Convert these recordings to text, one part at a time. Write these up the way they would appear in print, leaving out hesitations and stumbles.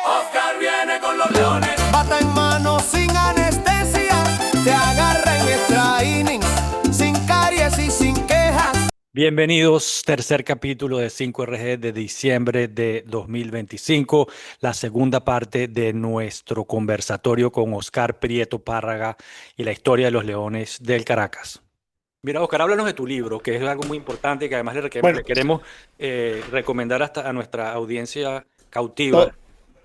Oscar viene con los leones. Bata en mano sin anestesia, te agarra en extra innings, sin caries y sin quejas. Bienvenidos, tercer capítulo de 5RG de diciembre de 2025, la segunda parte de nuestro conversatorio con Oscar Prieto Párraga y la historia de los Leones del Caracas. Mira, Oscar, háblanos de tu libro, que es algo muy importante y que además Bueno, le queremos recomendar hasta a nuestra audiencia cautiva.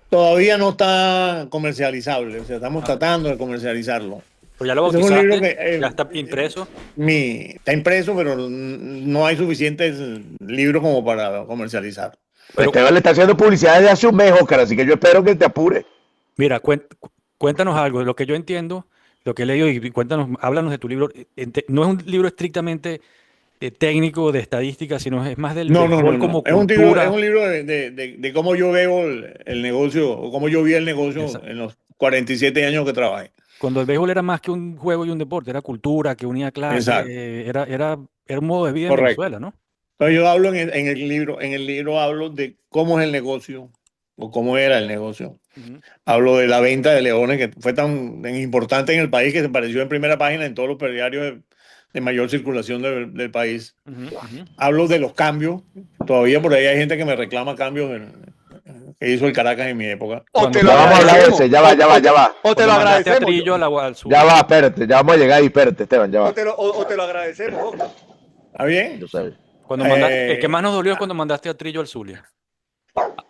todavía no está comercializable, o sea, estamos Ah, tratando de comercializarlo. pues ya lo Ese fue un libro bautizaste, que ya está impreso. está impreso, pero no hay suficientes libros como para comercializar. Pero Esteban le está haciendo publicidad desde hace un mes, Oscar, así que yo espero que te apure. mira, cuéntanos algo, de lo que yo entiendo, lo que he leído y cuéntanos, háblanos de tu libro. No es un libro estrictamente técnico de estadística, sino es más del No, no, no, béisbol no. como Es cultura. un libro de cómo yo veo el negocio, o cómo yo vi el negocio Esa- en los 47 años que trabajé. Cuando el béisbol era más que un juego y un deporte, era cultura, que unía clases, Exacto, era un modo de vida en correcto. Venezuela, ¿no? Entonces yo hablo en el libro hablo de cómo es el negocio, o cómo era el negocio. Ujú, Hablo de la venta de leones, que fue tan importante en el país que se apareció en primera página en todos los periódicos de mayor circulación del país. ujú, ujú. Hablo de los cambios. Todavía por ahí hay gente que me reclama cambios que hizo el Caracas en mi época. O Cuando te lo Ya vamos a hablar de agradecemos. ese, ya va, ya va, ya va. O te lo Cuando mandaste a agradecemos. Trillo al sur. Ya va, espérate, ya vamos a llegar ahí, espérate, Esteban, ya va. O te lo agradecemos, Oscar. ¿Está bien? Yo sé. Cuando mandaste, el Eh, que más nos dolió es cuando mandaste a Trillo al Zulia.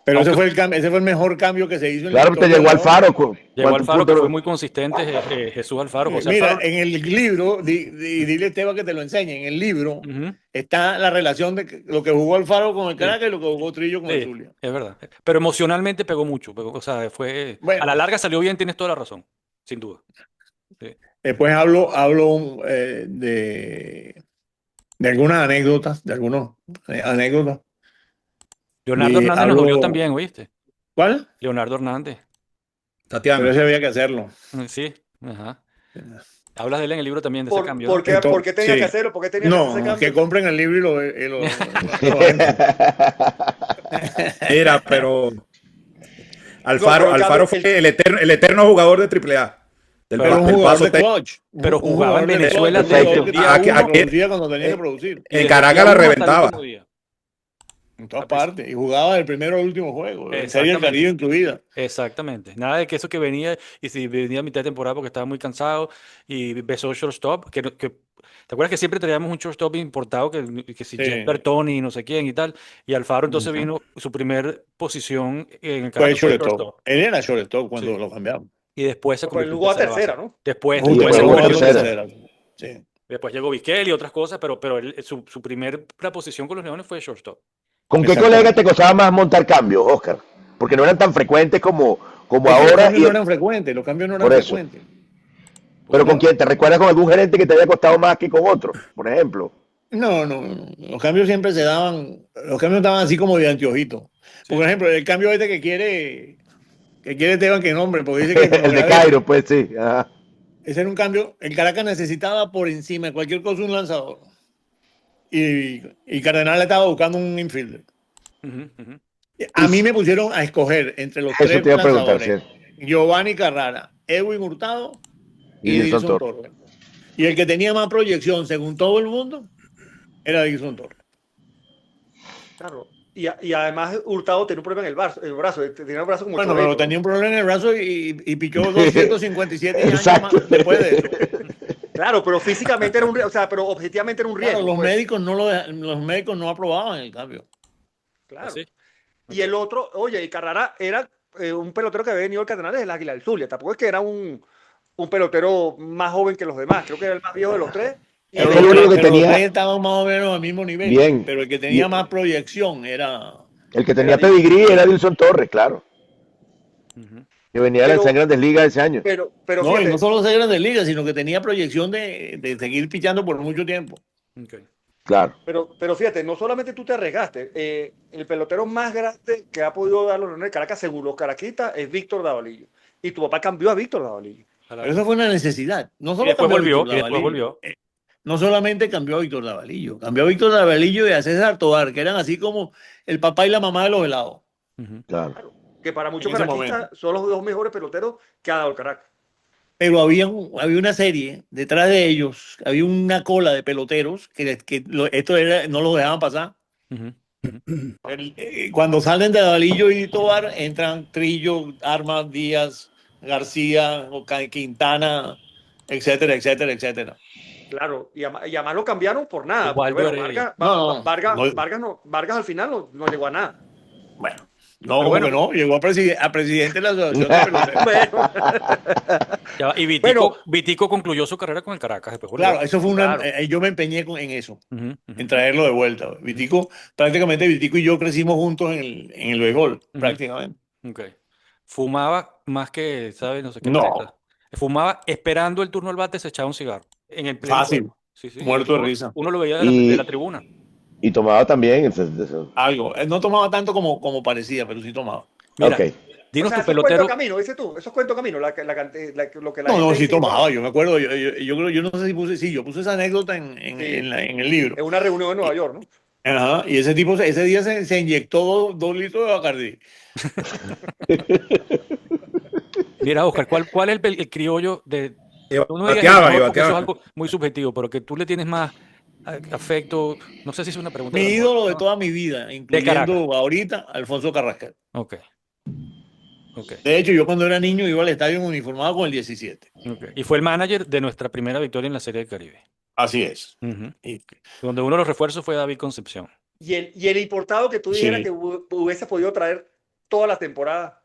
pero Aunque ese fue el mejor cambio que se hizo en la Claro, te historia llegó de Leones. Alfaro. llegó ¿Cuántos Alfaro, que puntos? fue muy consistente, Jesús Alfaro, José Mira, Alfaro. en el libro, dile a Esteban que te lo enseñe, en el libro Ujú. está la relación de lo que jugó Alfaro con el Sí, Caracas y lo que jugó Trillo con el sí, Zulia. es verdad. Pero emocionalmente pegó mucho. O sea, a Bueno, la larga salió bien, tienes toda la razón, sin duda. Sí. después hablo de algunas anécdotas, anécdotas. Leonardo Y Hernández nos dolió hablo, también, ¿oíste? ¿cuál? Leonardo Hernández. Pero Tatiana. ese había que hacerlo. Sí, ajá. Hablas de él en el libro también, de ese cambio, ¿no? ¿Por qué tenía que Sí. hacerlo? ¿Por qué tenía que hacer ese No, cambio? que compren el libro lo entren. Mira, pero No, Alfaro, pero el Alfaro cambio, fue el eterno jugador de AAA. Del, Pero Pero un del jugador paso de técnico. clutch. Pero Un jugaba en jugador de Venezuela clutch. desde Perfecto. el día Aquí- uno. aquí- Producía cuando tenía que en, producir. Y en desde el Caracas día la uno hasta el reventaba. último día. En todas partes. Y jugaba del primero al último juego. En Serie del Exactamente. Caribe incluida. Exactamente. Nada de que eso que venía, y si venía a mitad de temporada porque estaba muy cansado y besó shortstop, ¿te acuerdas que siempre traíamos un shortstop importado que si Sí. Jesper Tony, no sé quién y tal? Y Alfaro entonces Ujú. vino, su primer posición en el Fue Caracas fue shortstop. shortstop. Él era shortstop cuando Sí. lo cambiaron. Y después se pero él convirtió en jugó a tercera base. tercera, ¿no? Después, Y Jugó después se jugó convirtió en tercera. tercera. Sí. Después llegó Vizquel y otras cosas, pero su primera posición con los Leones fue shortstop. ¿Con qué Exactamente. colega te costaba más montar cambios, Oscar? Porque no eran tan frecuentes como Es que los ahora. cambios no eran frecuentes. Los cambios no eran Por eso. frecuentes. Pero ¿con No. quién? ¿Te recuerdas con algún gerente que te haya costado más que con otro, por ejemplo? No. Los cambios siempre se daban. Los cambios estaban así como de anteojito. Sí. Por ejemplo, el cambio este que quiere Esteban que nombre, porque dice que por El de primera vez, Cairo, pues sí. Ajá. ese era un cambio. El Caracas necesitaba por encima de cualquier cosa un lanzador. Y Cardenal estaba buscando un infielder. Ujú, ujú. A mí me pusieron a escoger entre los Eso tres te iba a preguntar, lanzadores: sí. Giovanni Carrara, Edwin Hurtado Y y Dilson Dilson Torres. Torres. Y el que tenía más proyección, según todo el mundo, era Dilson Torres. Claro. Y además Hurtado tenía un problema en el brazo. Tenía el brazo como Bueno, chorrito, pero ¿no? tenía un problema en el brazo y pichó 257 años Exacto. más después de eso. Claro, pero físicamente era o sea, pero objetivamente era un riesgo. Claro, los pues. médicos no aprobaban el cambio. Claro. Así. Y el otro, oye, y Carrara era un pelotero que había venido al Cardenal desde el Águila del Zulia. Tampoco es que era un pelotero más joven que los demás. Creo que era el más viejo de los tres. Y Pero de el hecho, único que Pero los tenía- tres estaban más o menos al mismo nivel. Bien. Pero el que tenía Y- más proyección era. El que tenía Era pedigrí era Dilson Torres, claro. Ujú. Que venía de Pero- las Grandes Ligas ese año. pero No, y fíjate, no solo ser Grandes Ligas, sino que tenía proyección de seguir pichando por mucho tiempo. Ok. Claro. pero fíjate, no solamente tú te arriesgaste. El pelotero más grande que ha podido dar los Leones de Caracas, según los caraquistas, es Víctor Davalillo. Y tu papá cambió a Víctor Davalillo. Ojalá. Pero eso fue una necesidad. No Y solo después cambió a volvió, Víctor y después Davalillo. volvió. No solamente cambió a Víctor Davalillo, cambió a Víctor Davalillo y a César Tobar, que eran así como el papá y la mamá de los helados. Ujú. Claro. que para muchos en ese caraquistas momento. son los dos mejores peloteros que ha dado el Caracas. Pero había una serie detrás de ellos, había una cola de peloteros esto era, no lo dejaban pasar. Ujú. Cuando salen de Dalillo y Tobar, entran Trillo, Armas, Díaz, García, Quintana, etcétera, etcétera, etcétera. Claro, y además lo cambiaron por nada, porque Osvaldo bueno, Heredia. Vargas al final no llegó a nada. Bueno, no, Pero como bueno. que no, llegó a presidente de la Asociación de Peloteros. Bueno, Ya va, y Bueno. Vitico concluyó su carrera con el Caracas. Después volvió. Claro, eso fue Claro. yo me empeñé en eso, Ujú, ujú. en traerlo de vuelta. Prácticamente Vitico y yo crecimos juntos en el béisbol, prácticamente. Ok. Fumaba más que, ¿sabes? No sé qué No. atleta. Fumaba esperando el turno al bate, se echaba un cigarro. En el pleno Fácil. juego. Sí, sí. Muerto de risa. Uno lo veía de Y- la tribuna. Y tomaba también. Algo. No tomaba tanto como parecía, pero sí tomaba. Mira, Ok. dinos o sea, tu eso es cuento pelotero. de camino, dices tú, eso es cuento de camino, lo que la No, gente sí dice, tomaba, bueno, yo me acuerdo. Yo no sé si yo puse esa anécdota en Sí. en el libro. en una reunión en Nueva York, ¿no? Ajá, y ese tipo ese día se inyectó 2 litros de Bacardí. Mira, Oscar, ¿cuál es el criollo de. Y No digas el bateaba, mejor y porque eso es bateaba. algo muy subjetivo, pero que tú le tienes más afecto. No sé si es una pregunta Mi tramposa, ídolo de ¿no? toda mi vida, Caracas. incluyendo ahorita Alfonso Carrascal. Ok. Ok. De hecho, yo cuando era niño iba al estadio uniformado con el 17. Ok. Y fue el manager de nuestra primera victoria en la Serie del Caribe. Así es. Ujú. Y- Donde uno de los refuerzos fue David Concepción. Y el importado que tú dijeras Sí. que hubiese podido traer toda la temporada,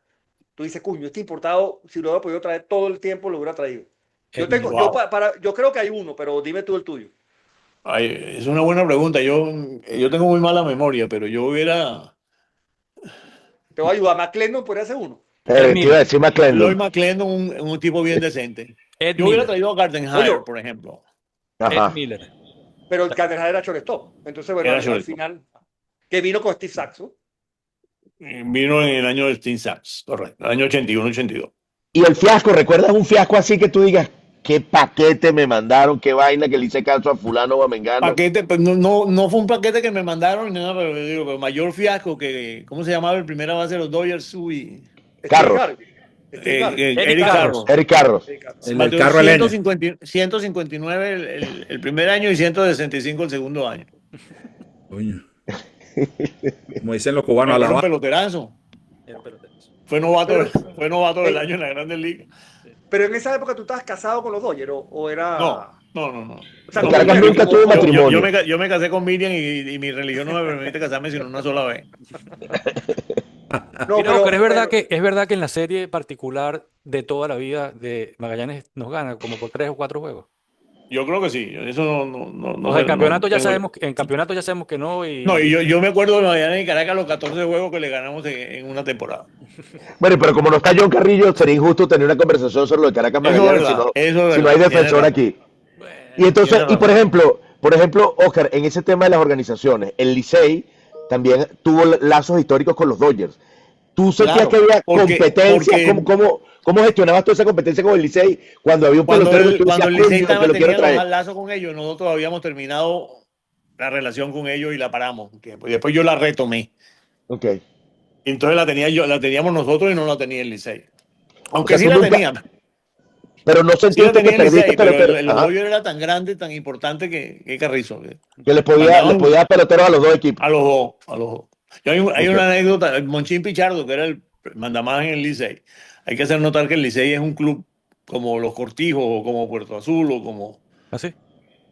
tú dices, cuño, este importado, si lo hubiera podido traer todo el tiempo, lo hubiera traído. Yo tengo, Wow. yo creo que hay uno, pero dime tú el tuyo. Ay, es una buena pregunta. Yo tengo muy mala memoria, pero yo hubiera. Te voy a ayudar. McClendon podría ser uno. Ed Te iba a decir Lloyd McClendon. McClendon, un tipo bien decente. Ed Yo hubiera Miller. traído a Gardenhire, Oye. por ejemplo. Ed Ajá. Miller. Pero el Cardenal era shortstop. Entonces, bueno, Era al shortstop. final, que vino con Steve Saxon. Vino en el año del Steam Sachs, correcto. El año 81, 82. Y el fiasco, ¿recuerdas un fiasco así que tú digas, qué paquete me mandaron, qué vaina que le hice caso a fulano o a mengano? Paquete, pues no fue un paquete que me mandaron ni nada, pero mayor fiasco que, ¿cómo se llamaba el primera base de los Dodgers? Carros. Eric Carros. Eric Carros. El Bateó carro a leña. 159 el primer año y 165 el segundo año. Coño. Como dicen los cubanos, a Era la un base. peloterazo. Era peloterazo. Fue novato del año en la Grandes Ligas. Pero en esa época tú estabas casado con los Dodgers o era. No. O sea, En como Caracas mujer, nunca como- tuvo matrimonio. Yo me casé con Miriam y mi religión no me permite casarme sino una sola vez. No, Mira, Oscar, es verdad que en la serie particular de toda la vida de Magallanes nos gana como por 3 o 4 juegos. Yo creo que sí. Eso no O sea, en campeonato ya tengo- sabemos que no. Y No, y yo me acuerdo de Magallanes y Caracas los 14 juegos que le ganamos en una temporada. Bueno, pero como no está John Carrillo, sería injusto tener una conversación sobre lo de Caracas Eso es Magallanes verdad, eso es si no verdad, hay tienes defensor razón. aquí. Y entonces, Tienes por ejemplo, Oscar, en ese tema de las organizaciones, el Licey también tuvo lazos históricos con los Dodgers. ¿Tú sentías Claro, que había porque- competencia? porque- ¿Cómo gestionabas toda esa competencia con el Licey cuando había un Cuando pelotero que el, tú cuando el decías, Licey "Coño, que lo quiero tenía los traer"? lazos con ellos, nosotros habíamos terminado la relación con ellos y la paramos un tiempo. Y después yo la retomé. Ok. Y entonces la teníamos nosotros y no la tenía el Licey. Aunque O sea, sí tú la nunca- tenía. Pero no Sí la sentiste que tenía el perdiste Licey, pero pelotero. el Ajá. Dodgers era tan grande, tan importante que Carrizo. Que le podía dar peloteros a los dos equipos. A los dos. Hay Ok. una anécdota, Monchín Pichardo, que era el mandamás en el Licey. Hay que hacer notar que el Licey es un club como los Cortijos o como Puerto Azul o como... ¿Así?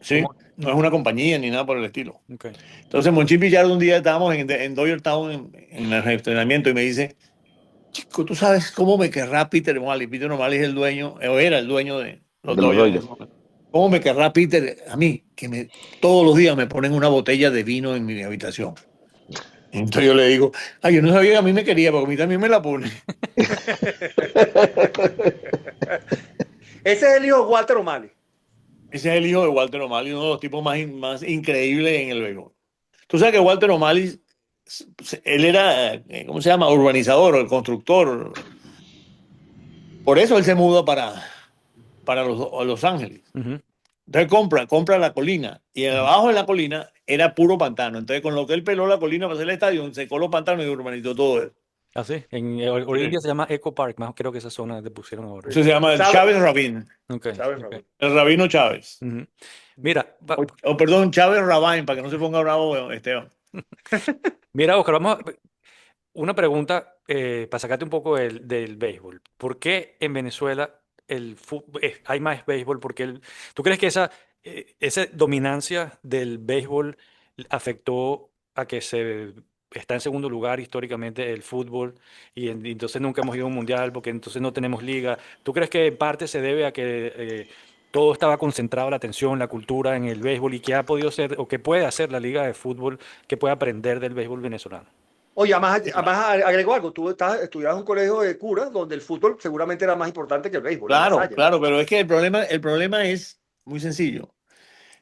Sí, ¿Cómo? no es una compañía ni nada por el estilo. Ok. Entonces Monchín Pichardo un día estábamos en Dodger Town en el entrenamiento y me dice, chico, ¿tú sabes cómo me querrá Peter O'Malley? Peter O'Malley es el dueño, o era el dueño de los De los Dodgers. Dodgers. ¿Cómo me querrá Peter a mí? Todos los días me ponen una botella de vino en mi habitación. Entonces yo le digo, yo no sabía que a mí me quería, porque a mí también me la pone. Ese es el hijo de Walter O'Malley. Ese es el hijo de Walter O'Malley, uno de los tipos más increíbles en el béisbol. Tú sabes que Walter O'Malley, él era, ¿cómo se llama? Urbanizador, el constructor. Por eso él se muda para Los Ángeles. Ujú. Entonces compra la colina y abajo de la colina era puro pantano. Entonces con lo que él peló la colina para hacer el estadio, secó los pantanos y urbanizó todo eso. Ah, sí. Hoy en día se llama Eco Park, más creo que esa zona le pusieron ahora. Eso se llama el Chávez, Chávez Rabín, Ok, Chávez, ok. Raúl. el Rabino Chávez. Ujú. Mira, O perdón, Chávez Rabín, para que no se ponga bravo Esteban. mira, Oscar, vamos a, una pregunta para sacarte un poco del béisbol. ¿Por qué en Venezuela hay más béisbol? ¿Tú crees que esa dominancia del béisbol afectó a que se está en segundo lugar históricamente el fútbol y entonces nunca hemos ido a un mundial porque entonces no tenemos liga? ¿Tú crees que en parte se debe a que todo estaba concentrado, la atención, la cultura en el béisbol y qué ha podido ser o qué puede hacer la liga de fútbol que puede aprender del béisbol venezolano? Oye, además agrego algo, tú estudiabas en un colegio de curas donde el fútbol seguramente era más importante que el béisbol, en La Claro, Salle. claro, pero es que el problema es muy sencillo.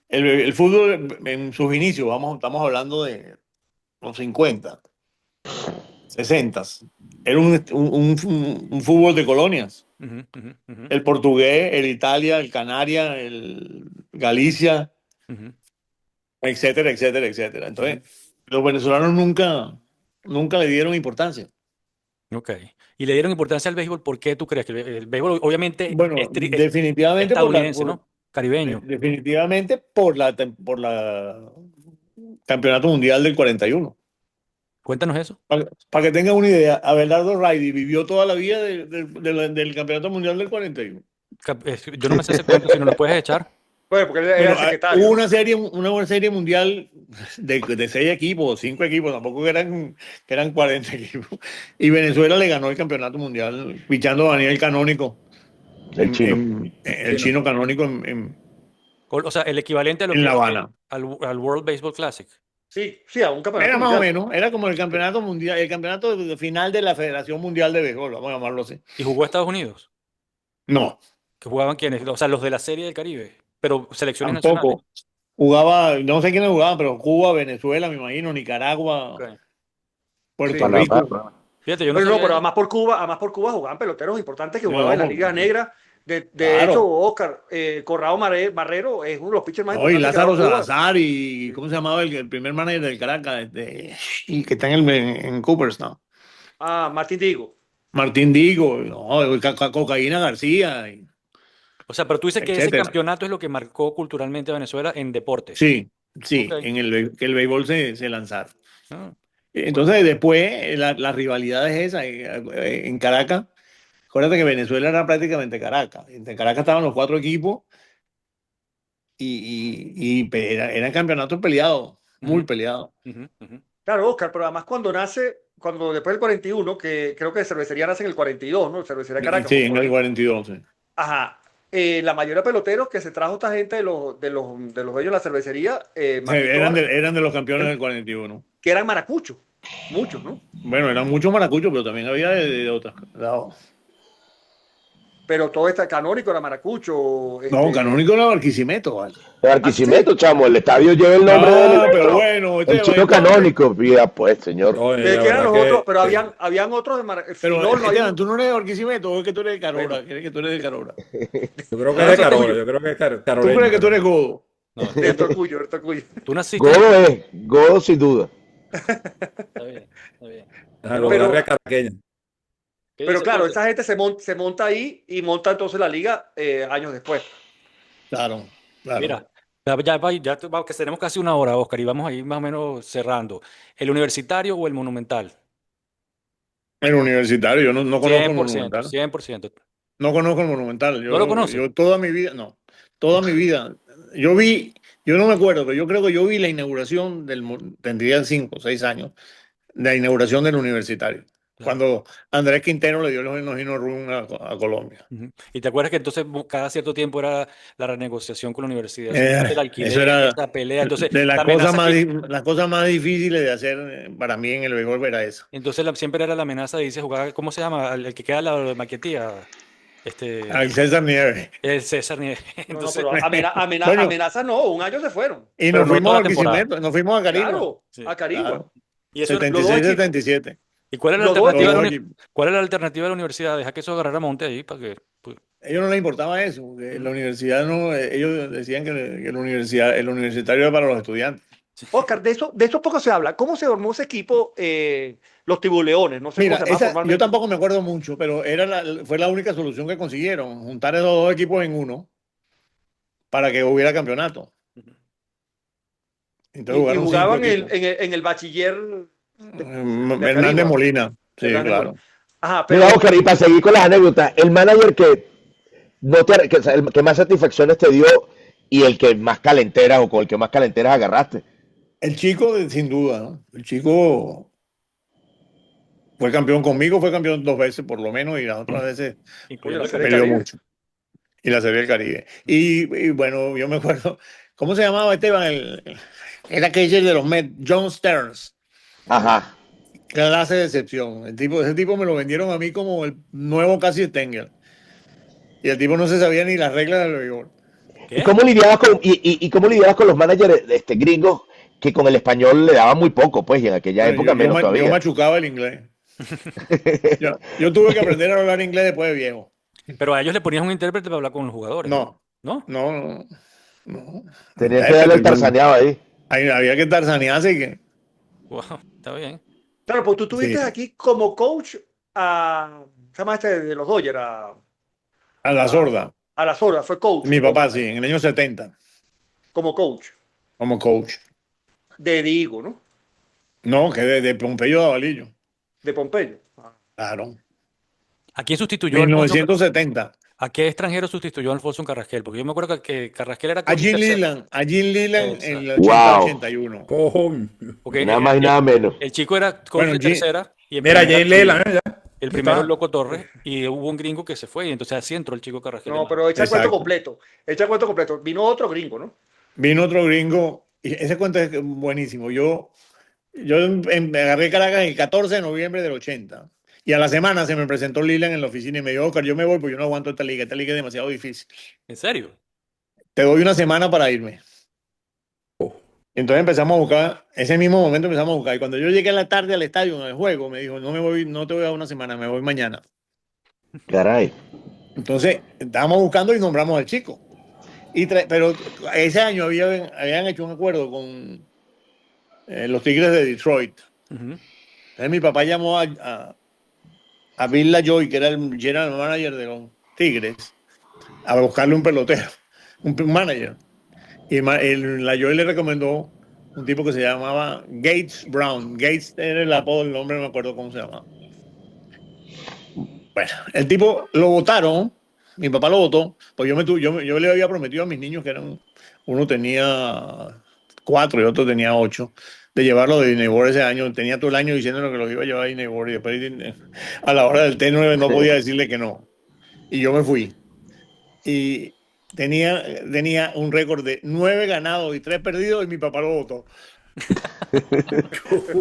El fútbol en sus inicios, estamos hablando de los 50, 60, era un fútbol de colonias. Ujú, ujú, ujú, El portugués, el Italia, el Canaria, el Galicia, ujú, etcétera, etcétera, etcétera. ujú. Entonces, los venezolanos nunca le dieron importancia. Ok. Y le dieron importancia al béisbol. ¿Por qué tú crees que el béisbol obviamente Bueno, es definitivamente estadounidense, ¿no? Caribeño. definitivamente por la Campeonato Mundial del 41. Cuéntanos eso. Para que tengan una idea, Abelardo Raydi vivió toda la vida del Campeonato Mundial del 41. Yo no me sé ese cuento, si no lo puedes echar. Pues porque él era Bueno, el hubo secretario, ¿no? una serie mundial de 6 equipos, 5 equipos, tampoco que eran 40 equipos. Y Venezuela le ganó el campeonato mundial, fichando a Daniel Canónico, El chino. el chino Canónico O sea, el equivalente a lo en que La Habana. al World Baseball Classic. Sí, sí, a un campeonato Era más o mundial. menos, era como el campeonato mundial, el campeonato final de la Federación Mundial de Béisbol, vamos a llamarlo así. Y jugó a Estados Unidos. No, ¿Que jugaban quiénes? O sea, los de la Serie del Caribe. Pero selecciones nacionales. tampoco. Jugaba, no sé quiénes jugaban, pero Cuba, Venezuela, me imagino, Nicaragua, Ok. Puerto Sí. Rico. Fíjate, yo no Pero no, sabía pero eso. Además por Cuba jugaban peloteros importantes que jugaban No, en las ligas negras. De hecho, claro. Oscar Corrado Barrero es uno de los pitchers más No, y importantes que ha Lázaro dado Cuba. Salazar y ¿cómo se llamaba el primer manager del Caracas? Y que está en Cooperstown. Ah, Martín Digo. Martín Digo, no, Cocaína García, O sea, pero tú dices que ese etcétera. campeonato es lo que marcó culturalmente a Venezuela en deportes. Sí, Ok. sí, que el béisbol se lanzara. Ah, Entonces, después, la rivalidad es esa. En Caracas, acuérdate que Venezuela era prácticamente Caracas. En Caracas estaban los 4 equipos eran campeonatos peleados, muy ujú, peleados. ujú, ujú. Claro, Oscar, pero además cuando después del 41, que creo que Cervecería nace en el 42, ¿no? Cervecería Caracas. Sí, en el 42. Sí. Ajá. La mayoría de peloteros que se trajo esta gente de los dueños de la cervecería, más que Eran todas, eran de los campeones del 41. que eran maracuchos. Muchos, ¿no? Bueno, eran muchos maracuchos, pero también había de otras. Pero todo este Canónico era maracucho. No, Canónico era Barquisimeto, ¿vale? El Barquisimeto, chamo, el estadio lleva el nombre de Ah, pero nuestro. bueno, El chino Canónico, ya pues, señor. Oye, ¿De la qué eran verdad los otros? que Pero habían otros de Pero Finol, no hay Esteban, un- tú no eres de Barquisimeto, o es que tú eres de Carora, Bueno. crees que tú eres de Carora. yo creo que Ah, es de eso es Carola, tuyo. yo creo que es ¿Tú caroleño. crees que tú eres Godo? No, de Torcuyo, de Torcuyo. tú naciste en... Godo es, Godo sin duda. Está bien, está bien. Ajá, la Pero- barria caraqueña. ¿Qué Pero dice claro, José? esa gente se monta ahí y monta entonces la liga años después. Claro, claro. Mira, que tenemos casi una hora, Oscar, y vamos a ir más o menos cerrando. ¿El universitario o el monumental? El universitario, yo no conozco el 100%, Monumental. 100%. No conozco el Monumental. ¿No lo conoces? Yo toda mi vida, no. Toda mi vida. Yo no me acuerdo, pero yo creo que yo vi la inauguración tendría 5 o 6 años, la inauguración del universitario. Claro. Cuando Andrés Quintero le dio los Hino Run a Colombia. Ujú. Y te acuerdas que entonces cada cierto tiempo era la renegociación con la universidad, el alquiler, Eso era esa pelea. Entonces, de la las cosas amenaza las cosas más difíciles de hacer para mí en el béisbol era esa. entonces siempre era la amenaza de irse a jugar, ¿cómo se llama? El que queda al lado de Maquetía, Al César Nieves. el César Nieves. No, no, Entonces, pero Bueno. amenazas no, un año se fueron. Y Pero nos fue fuimos toda a la temporada. Barquisimeto, nos fuimos a Carigua. Claro, Sí, a Carigua. Claro. y eso, 76-77. ¿y cuál era la los dos alternativa de equipos. cuál era la alternativa de la universidad? Deja que eso agarrara monte ahí para que pues, A ellos no les importaba eso, porque la universidad no, ellos decían que la universidad, el universitario era para los estudiantes. Oscar, de eso poco se habla. ¿Cómo se formó ese equipo, los Tibuleones? No sé Mira, cómo se llama yo formalmente. tampoco me acuerdo mucho, pero fue la única solución que consiguieron, juntar esos dos equipos en uno para que hubiera campeonato. Entonces Y jugaron 5 jugaban equipos. en el bachiller de acá Hernández arriba. Molina, sí, Hernández claro. Ajá, Mira, pero Oscar, y para seguir con las anécdotas, el manager o sea, el que más satisfacciones te dio y el que más calenteras o con el que más calenteras agarraste. El chico, sin duda, ¿no? El chico fue campeón conmigo, fue campeón 2 veces por lo menos, y las otras veces oye, la incluyendo Serie del peleó Caribe. mucho. Y la Serie del Caribe. Y bueno, yo me acuerdo, ¿cómo se llamaba Esteban? Era aquel de los Mets, John Stearns. Ajá. Clase de excepción. Ese tipo me lo vendieron a mí como el nuevo Cassie Stengel. Y el tipo no se sabía ni las reglas del béisbol. ¿Y ¿Qué? cómo lidiabas y cómo lidiabas con los managers gringos que con el español le daban muy poco, pues, y en aquella Bueno, época menos yo todavía? machucaba el inglés. Yo tuve que aprender a hablar inglés después de viejo. Pero a ellos le ponías un intérprete para hablar con los jugadores, No, ¿no? no, no. Tenías que darle el Pero tarzaneado ahí. había que tarzanearse que Wow, está bien. Claro, pues tú tuviste sí, aquí como coach se llama de los Dodgers, a la sorda. a la Zora, fue coach, Mi papá, sí, en el año 70, como coach como coach. de Digo, ¿no? No, que de Pompeyo de Avalillo. De Pompeyo. Claro. ¿A quién sustituyó a Alfonso? 1970. ¿A qué extranjero sustituyó a Alfonso Carrasquel? Porque yo me acuerdo que Carrasquel era A coach Jim tercero. Leland. A Jim Leland en el Wow. 80-81. Cojón. Porque Nada más y nada menos. el chico era coach Bueno, de tercera y en Mira, primera- Jane Leland, ¿eh? Ya. el Aquí primero está. el Loco Torres y hubo un gringo que se fue y entonces así entró el chico Carrasquel. No, pero echa el Exacto. cuento completo. Echa el cuento completo. Vino otro gringo, ¿no? Vino otro gringo. Y ese cuento es buenísimo. Yo me agarré Caracas el 14 de noviembre del 80. Y a la semana se me presentó Leland en la oficina y me dijo, Oscar, yo me voy porque yo no aguanto esta liga. Esta liga es demasiado difícil. ¿En serio? Te doy una semana para irme. Oh. Entonces empezamos a buscar, ese mismo momento empezamos a buscar. Y cuando yo llegué a la tarde al estadio, en el juego, me dijo, no te voy a dar una semana, me voy mañana. Caray. Entonces estábamos buscando y nombramos al chico. Pero ese año habían hecho un acuerdo con los Tigres de Detroit. Ujú. Entonces mi papá llamó a Bill LaJoy, que era el general manager de los Tigres, a buscarle un pelotero, un manager. Y LaJoy le recomendó un tipo que se llamaba Gates Brown. Gates era el apodo, el nombre no me acuerdo cómo se llamaba. Bueno, el tipo lo votaron, mi papá lo votó, pues yo le había prometido a mis niños que uno tenía 4 y otro tenía 8, de llevarlo de Disney World ese año. Tenía todo el año diciéndole que los iba a llevar a Disney World y después a la hora del T9 no podía decirle que no. Y yo me fui. Y tenía un récord de 9 ganados y 3 perdidos y mi papá lo votó.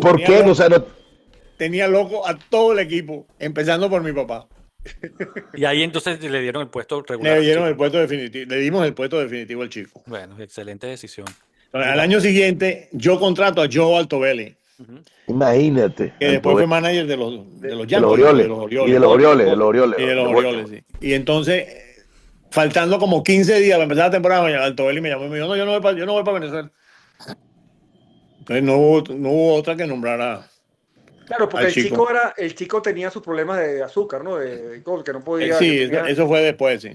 ¿Por Tenía qué? loco- O sea, Tenía loco a todo el equipo, empezando por mi papá. Y ahí entonces le dieron el puesto regular. Le dieron al el chico. puesto definitivo, le dimos el puesto definitivo al chico. Bueno, excelente decisión. Entonces, al año siguiente, yo contrato a Joe Altobelli, Ujú. imagínate. que después fue manager de los de los Yankees, Orioles. de los Orioles. Y de los Orioles, de los Orioles. Y de los de Orioles, sí. Y entonces, faltando como 15 días para empezar la temporada, Altobelli me llamó y me dijo, no, yo no voy para Venezuela. Entonces no hubo otra que nombrara Claro, porque al chico. el chico tenía sus problemas de azúcar, ¿no? Que no podía. Sí, que tenía- eso fue después, sí.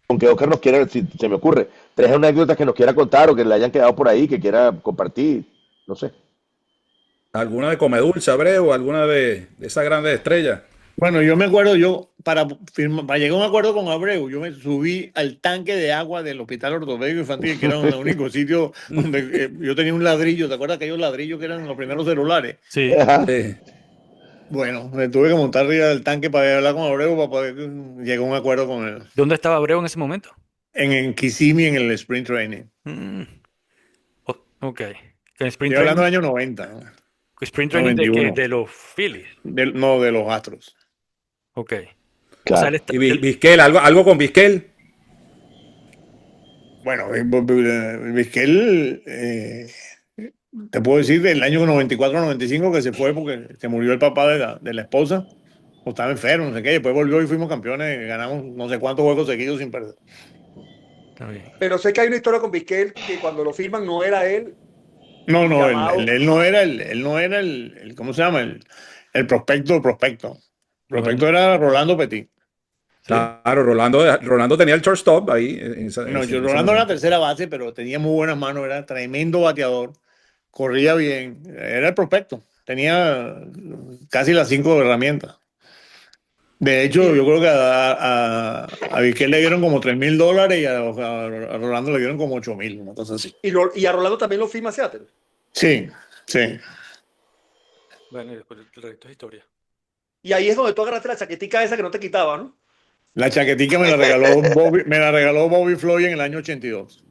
Aunque Oscar nos quiera, si se me ocurre, 3 anécdotas que nos quiera contar o que le hayan quedado por ahí, que quiera compartir, no sé. ¿Alguna de Comedulce, Abreu? ¿Alguna de esas grandes estrellas? Bueno, yo me acuerdo, para llegar a un acuerdo con Abreu, yo me subí al tanque de agua del Hospital Ortopédico Infantil, que era el único sitio donde yo tenía un ladrillo. ¿Te acuerdas aquellos ladrillos que eran los primeros celulares? Sí. Ajá. Sí. Bueno, me tuve que montar arriba del tanque para hablar con Abreu para poder llegar a un acuerdo con él. ¿Dónde estaba Abreu en ese momento? En Kissimmee, en el Sprint Training. Mm. Ok. El sprint Estoy hablando del training, año 90, ¿no? sprint training de, 91. de los Phillies. No, de los Astros. Ok. O sea, Claro. él está- Y Vizquel, algo con Vizquel. Bueno, Vizquel, te puedo decir del año 94-95 que se fue porque se murió el papá de la esposa, o estaba enfermo, no sé qué, después volvió y fuimos campeones, ganamos no sé cuántos juegos seguidos sin perder. Está bien. Pero sé que hay una historia con Vizquel que cuando lo firman no era él No, no, llamado. él no era ¿cómo se llama? El prospecto. Prospecto era Rolando Petit. Claro, Rolando tenía el shortstop ahí. No, Rolando era tercera base, pero tenía muy buenas manos, era tremendo bateador, corría bien, era el prospecto, tenía casi las 5 herramientas. De hecho, yo creo que a Vizquel le dieron como $3,000 y a Rolando le dieron como 8,000, una cosa así. Y a Rolando también lo firma Seattle. Sí, sí. Bueno, y después el resto es historia. Y ahí es donde tú agarraste la chaquetica esa que no te quitaba, ¿no? La chaquetica me la regaló Bobby Floyd en el año 82.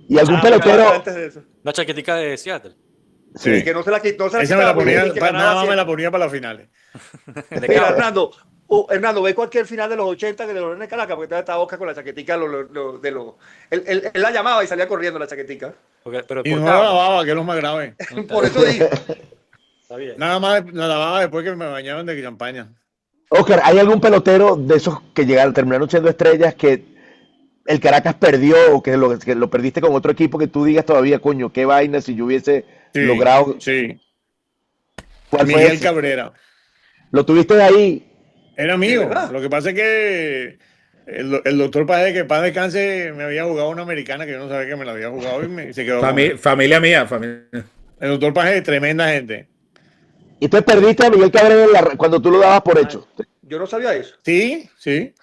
¿Y algún Porque pelotero? antes de eso. La chaquetica de Seattle. Sí. Que no se la quitó. Esa me la ponía, porque nada ganaba más me siempre. la ponía para las finales. De Mira, Cabo. Hernando, ve cualquier final de los 80 que de los de Caracas, porque estaba Oscar con la chaquetica él la llamaba y salía corriendo la chaquetica. Pero Y por no la Cabo. lavaba, que es lo más grave. Por eso dije. Está bien. Nada más la lavaba después que me bañaban de champaña. Oscar, ¿hay algún pelotero de esos que terminaron siendo estrellas que el Caracas perdió o que lo perdiste con otro equipo que tú digas todavía, coño, qué vaina si yo hubiese Sí, logrado? sí. ¿Cuál fue Miguel ese? Cabrera. ¿Lo tuviste de ahí? Era mío. verdad? Lo que pasa es que el doctor Paje, que paz descanse, me había jugado una americana que yo no sabía que me la había jugado y se quedó. Familia mía, familia. El doctor Paje, tremenda gente. Y tú perdiste a Miguel Cabrera cuando tú lo dabas por hecho. Yo no sabía eso. Sí, sí.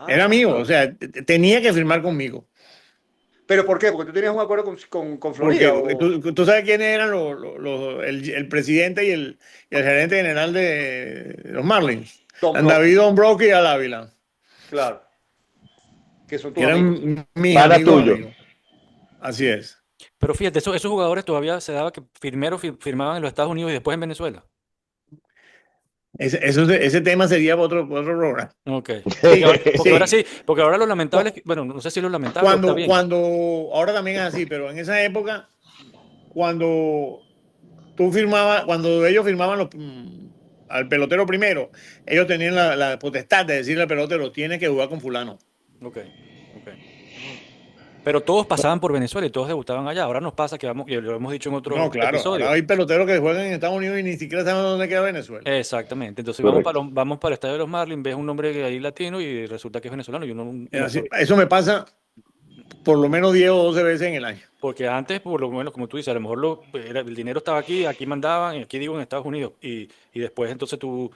Era mío. O sea, tenía que firmar conmigo. ¿Pero por qué? Porque tú tenías un acuerdo con Florida. Porque tú sabes quiénes eran el presidente y el gerente general de los Marlins. Tom David Dombrowski y Al Ávila. Claro. Que son tus amigos. Eran mis Pana amigos, tuyo. amigos. Así es. Pero fíjate, esos jugadores todavía se daba que primero firmaban en los Estados Unidos y después en Venezuela. Ese tema sería para otro programa. Ok. Sí, Porque ahora sí, porque ahora lo lamentable es que, bueno, no sé si lo lamentable está bien. Ahora también es así, pero en esa época, cuando ellos firmaban al pelotero primero, ellos tenían la potestad de decirle al pelotero, tienes que jugar con fulano. Ok. Pero todos pasaban por Venezuela y todos debutaban allá. Ahora nos pasa que y lo hemos dicho en otro No, claro, episodio. ahora hay peloteros que juegan en Estados Unidos y ni siquiera saben dónde queda Venezuela. Exactamente. Entonces Correcto. vamos para el estadio de los Marlins, ves un nombre ahí latino y resulta que es venezolano. Y Eso me pasa por lo menos 10 o 12 veces en el año. porque antes, por lo menos, como tú dices, a lo mejor el dinero estaba aquí mandaban, y aquí digo en Estados Unidos, y después entonces tú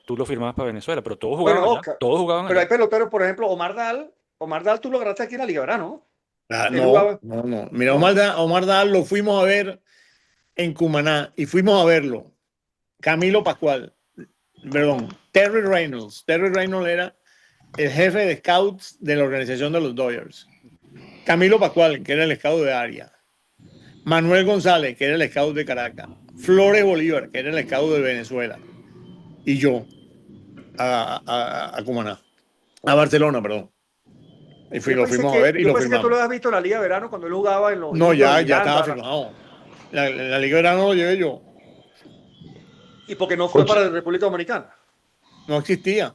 lo firmabas para Venezuela, pero todos jugaban Bueno, allá, Oscar, todos jugaban Pero hay allá. peloteros, por ejemplo, Omar Dal, tú lo agarraste aquí en la Liga, ¿verdad? ¿No? Él No, jugaba- no. Mira, Omar Dal lo fuimos a ver en Cumaná y fuimos a verlo. Terry Reynolds. Terry Reynolds era el jefe de scouts de la organización de los Dodgers. Camilo Pascual, que era el scout de área. Manuel González, que era el scout de Caracas. Flores Bolívar, que era el scout de Venezuela. Y yo a Cumaná. A Barcelona, perdón. Y lo fuimos a ver y yo lo pensé que tú lo firmamos. habías visto en la Liga de Verano cuando él jugaba en los. No, indios ya de Milán, estaba ¿verdad? firmado. La Liga de Verano lo llevé yo. Y porque no fue Oye. para la República Dominicana. No existía.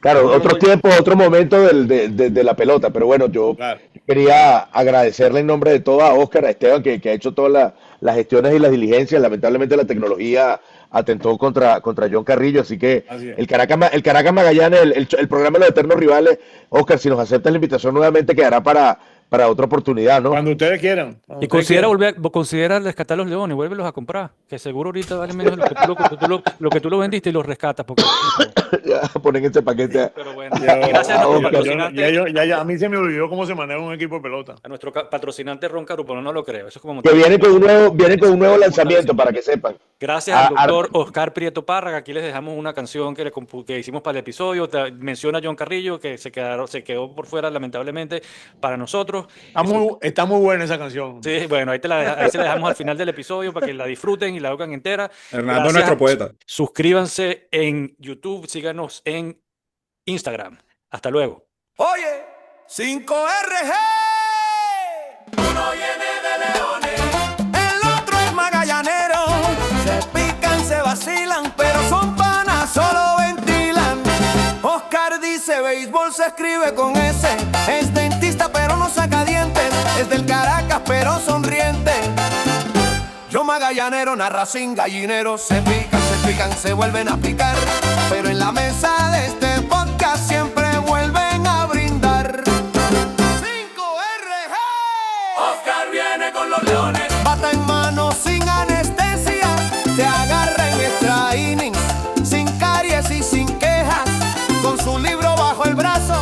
Claro, otros tiempos, otro momento de la pelota, pero bueno, yo Claro. quería agradecerle en nombre de todo a Oscar, a Esteban, que ha hecho todas las gestiones y las diligencias. Lamentablemente la tecnología atentó contra John Carrillo, así que Así es. el Caracas Magallanes, el programa de los eternos rivales, Oscar, si nos aceptas la invitación nuevamente, quedará para otra oportunidad, ¿no? Cuando ustedes quieran. Y considera rescatar los leones, vuélvelos a comprar, que seguro ahorita vale menos de lo que tú lo vendiste y los rescatas. Porque, Ya ponen ese paquete. pero bueno, Ya, gracias a nuestro Oscar. patrocinante, a mí se me olvidó cómo se maneja un equipo de pelota. a nuestro patrocinante Ron Carupo, no lo creo. Eso es como Que viene con un nuevo lanzamiento, para que sepan. Gracias al doctor Oscar Prieto Párraga. Aquí les dejamos una canción que hicimos para el episodio. Menciona a John Carrillo, que se quedó por fuera, lamentablemente, para nosotros. Está muy buena esa canción. Sí, bueno, ahí se la dejamos al final del episodio para que la disfruten y la oigan entera. Hernando, Gracias. nuestro poeta. Suscríbanse en YouTube, síganos en Instagram. Hasta luego. Oye, 5RG. Uno viene de Leones, el otro es magallanero. Se pican, se vacilan, pero son panas, solo ventilan. Oscar dice béisbol se escribe con S. Es dentista, pero no saca dientes. es del Caracas pero sonriente. John Magallanero narra sin gallinero. Se pican, se vuelven a picar. Pero en la mesa de este podcast siempre vuelven a brindar. 5RG. Oscar viene con los leones. Bata en mano sin anestesia. Te agarra en extra innings, sin caries y sin quejas. Con su libro bajo el brazo,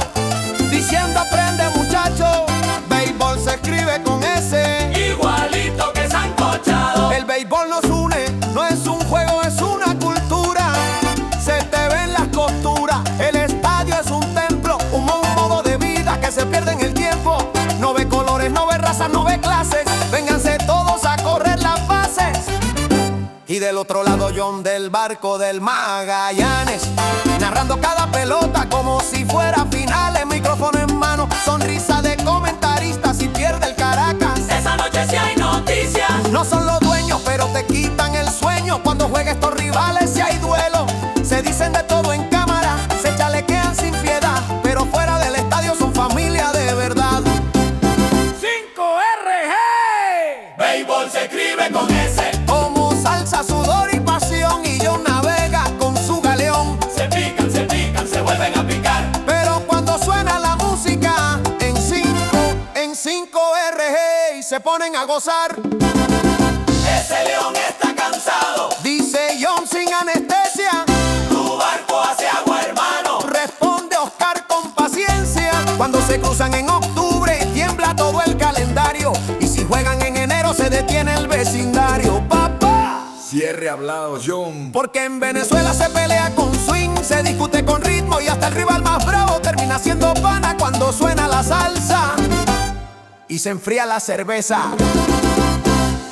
diciendo aprende muchacho. Béisbol se escribe con S. Igualito que sancochado. El béisbol nos une, no es un juego, es una cultura. Se te ven las costuras, el estadio es un templo, un modo de vida que se pierde en el tiempo. No ve colores, no ve razas, no ve clases. Vénganse todos a correr las bases. Y del otro lado John del barco del Magallanes, narrando cada pelota como si fuera finales. Micrófono en mano, sonrisa de comentarista. Si pierde el Caracas, Esa noche sí hay noticias. no son los dueños, pero te quitan el sueño. Cuando juega estos rivales si hay duelo, se dicen de todo en cámara, se chalequean sin piedad, pero fuera del estadio son familia de verdad. 5RG. Béisbol se escribe con S. Como salsa, sudor y pasión, y John navega con su galeón. Se pican, se vuelven a picar. Pero cuando suena la música en 5RG y se ponen a gozar, Ese león está cansado. dice John sin anestesia. Tu barco hace agua, hermano. Responde Oscar con paciencia. Cuando se cruzan en octubre tiembla todo el calendario, y si juegan en enero se detiene el vecindario. Papá, Cierre hablado, John. porque en Venezuela se pelea con swing, se discute con ritmo y hasta el rival más bravo termina siendo pana cuando suena la salsa y se enfría la cerveza.